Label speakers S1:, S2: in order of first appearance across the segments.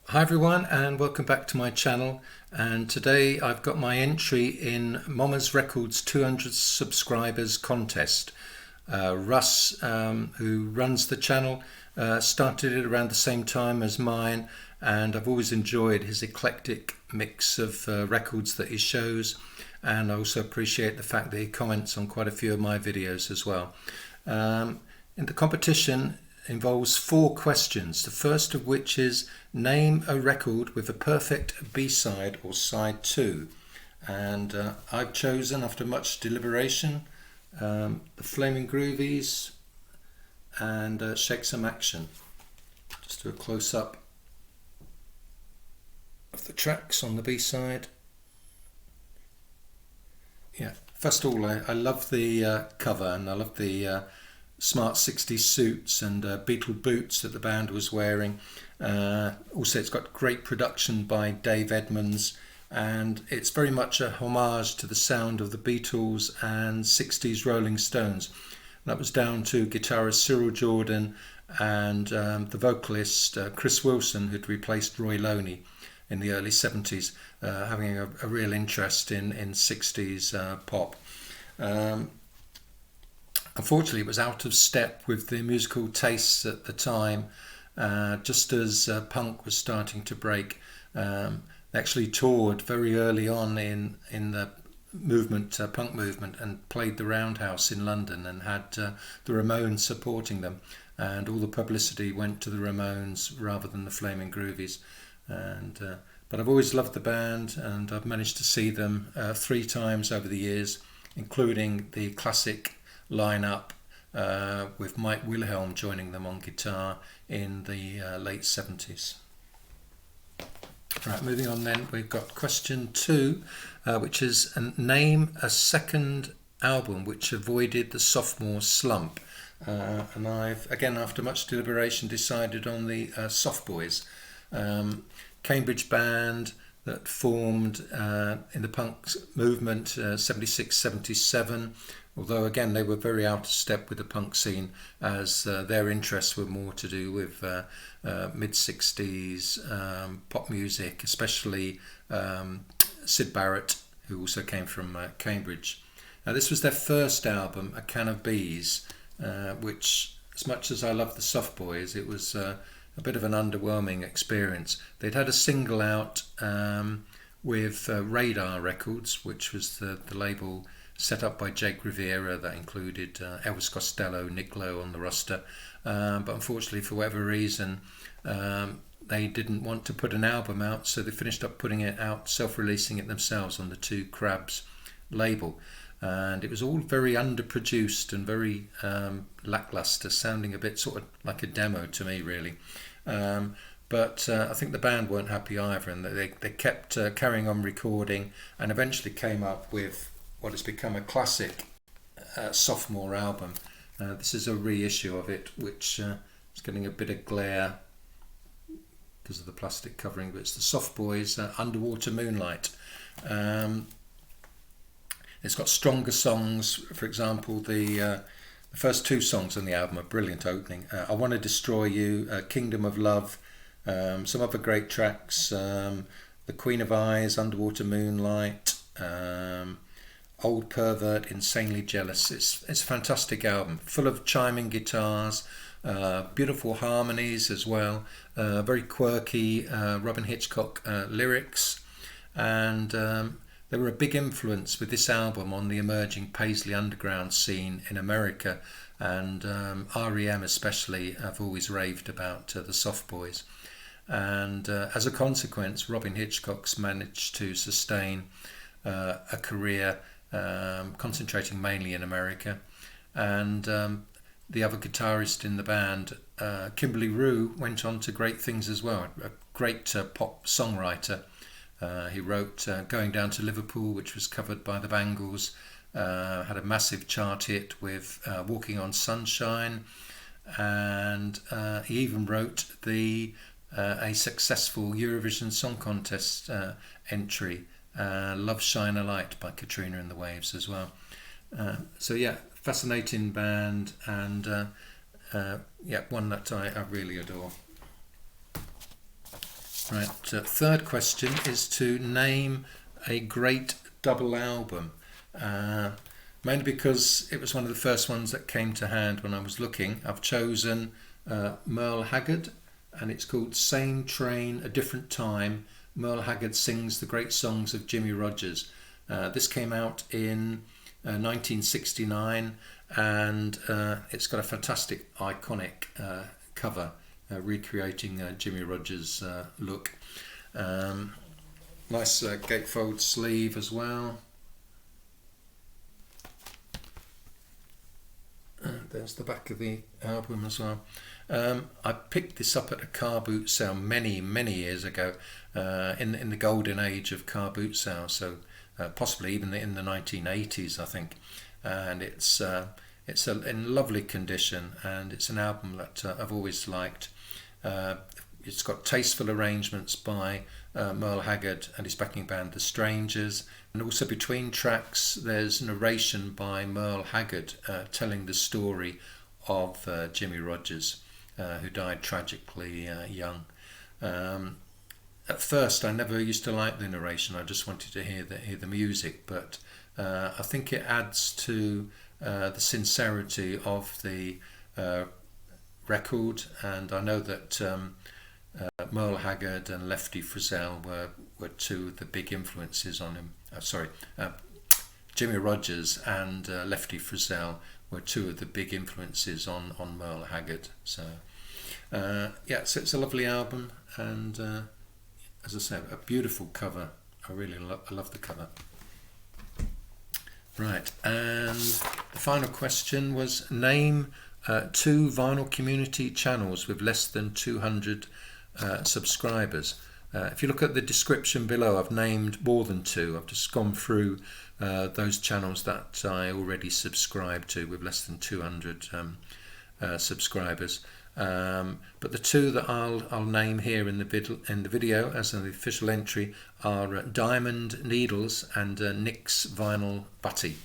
S1: Hi everyone and welcome back to my channel, and today I've got my entry in Momma's Records 200 subscribers contest. Russ, who runs the channel, started it around the same time as mine, and I've always enjoyed his eclectic mix of records that he shows, and I also appreciate the fact that he comments on quite a few of my videos as well. In the competition involves 4 questions, the first of which is name a record with a perfect B-side or side 2, and I've chosen, after much deliberation, the Flaming Groovies and Shake Some Action. Just do a close-up of the tracks on the B-side. Yeah, first of all, I love the cover, and I love the smart 60s suits and Beatle boots that the band was wearing. Also, it's got great production by Dave Edmunds, and it's very much a homage to the sound of the Beatles and 60s Rolling Stones. That was down to guitarist Cyril Jordan and the vocalist Chris Wilson, who'd replaced Roy Loney in the early 70s, having a real interest in 60s pop. Unfortunately, it was out of step with the musical tastes at the time, just as punk was starting to break. They actually toured very early on in the movement, punk movement, and played the Roundhouse in London and had the Ramones supporting them. And all the publicity went to the Ramones rather than the Flaming Groovies. But I've always loved the band, and I've managed to see them 3 times over the years, including the classic lineup with Mike Wilhelm joining them on guitar in the late 70s. Right, moving on then, we've got question 2, which is name a second album which avoided the sophomore slump. And I've, again, after much deliberation, decided on the Soft Boys, Cambridge band that formed in the punk movement 76-77, although again they were very out of step with the punk scene, as their interests were more to do with mid-60s pop music, especially Syd Barrett, who also came from Cambridge. Now, this was their first album, A Can of Bees, which, as much as I love the Soft Boys, it was a bit of an underwhelming experience. They'd had a single out with Radar Records, which was the label set up by Jake Rivera that included Elvis Costello, Nick Lowe on the roster. But unfortunately, for whatever reason, they didn't want to put an album out, so they finished up putting it out, self-releasing it themselves on the Two Crabs label. And it was all very underproduced and very lackluster, sounding a bit sort of like a demo to me, really. But I think the band weren't happy either, and they kept carrying on recording, and eventually came up with what has become a classic sophomore album. This is a reissue of it, which is getting a bit of glare because of the plastic covering, but it's the Soft Boys, Underwater Moonlight. It's got stronger songs. For example, the first 2 songs on the album are brilliant opening. I Want to Destroy You, Kingdom of Love, some other great tracks, The Queen of Eyes, Underwater Moonlight, Old Pervert, Insanely Jealous. It's a fantastic album, full of chiming guitars, beautiful harmonies as well, very quirky Robin Hitchcock lyrics, and they were a big influence with this album on the emerging Paisley Underground scene in America, and R.E.M. especially have always raved about the Soft Boys. And as a consequence, Robin Hitchcock's managed to sustain a career concentrating mainly in America, and the other guitarist in the band, Kimberly Rue, went on to great things as well. A great pop songwriter. He wrote Going Down to Liverpool, which was covered by the Bangles, had a massive chart hit with Walking on Sunshine, and he even wrote a successful Eurovision Song Contest entry, Love Shine a Light by Katrina and the Waves as well. So yeah, fascinating band, and yeah, one that I really adore. Right, third question is to name a great double album. Mainly because it was one of the first ones that came to hand when I was looking. I've chosen Merle Haggard, and it's called Same Train, A Different Time. Merle Haggard sings the great songs of Jimmy Rogers. This came out in 1969, and it's got a fantastic, iconic cover recreating Jimmy Rogers' look. Nice gatefold sleeve as well. There's the back of the album as well. I picked this up at a car boot sale many years ago, in the golden age of car boot sales, so possibly even in the 1980s, I think. And it's in lovely condition, and it's an album that I've always liked. It's got tasteful arrangements by Merle Haggard and his backing band The Strangers, and also between tracks there's narration by Merle Haggard telling the story of Jimmy Rogers, who died tragically young. At first I never used to like the narration, I just wanted to hear the music, but I think it adds to the sincerity of the record, and I know that Merle Haggard and Lefty Frizzell were two of the big influences on him. Jimmy Rogers and Lefty Frizzell were two of the big influences on Merle Haggard. So so it's a lovely album, and as I said, a beautiful cover. I really love the cover. Right, and the final question was name 2 vinyl community channels with less than 200 subscribers. If you look at the description below, I've named more than 2. I've just gone through those channels that I already subscribe to with less than 200 subscribers. But the 2 that I'll name here in the video as an official entry are Diamond Needles and Nick's Vinyl Butty.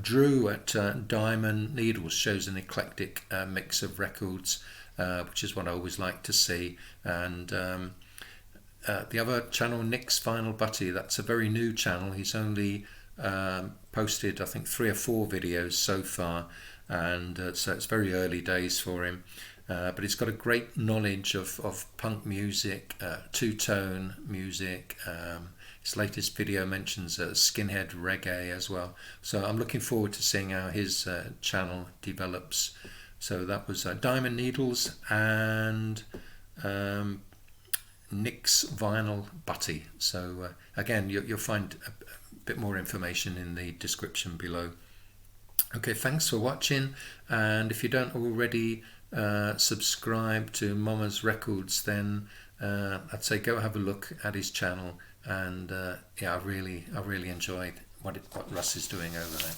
S1: Drew at Diamond Needles shows an eclectic mix of records, which is what I always like to see, and the other channel, Nick's Vinyl Butty, that's a very new channel. He's only posted I think 3 or 4 videos so far, and so it's very early days for him, but he's got a great knowledge of punk music, two-tone music. His latest video mentions skinhead reggae as well, so I'm looking forward to seeing how his channel develops. So that was Diamond Needles and Nick's Vinyl Butty. So again, you'll find a bit more information in the description below. Okay, thanks for watching, and if you don't already subscribe to Momma's Records, then I'd say go have a look at his channel, and I really enjoyed what Russ is doing over there.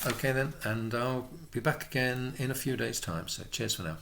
S1: Okay then, and I'll be back again in a few days' time, so cheers for now.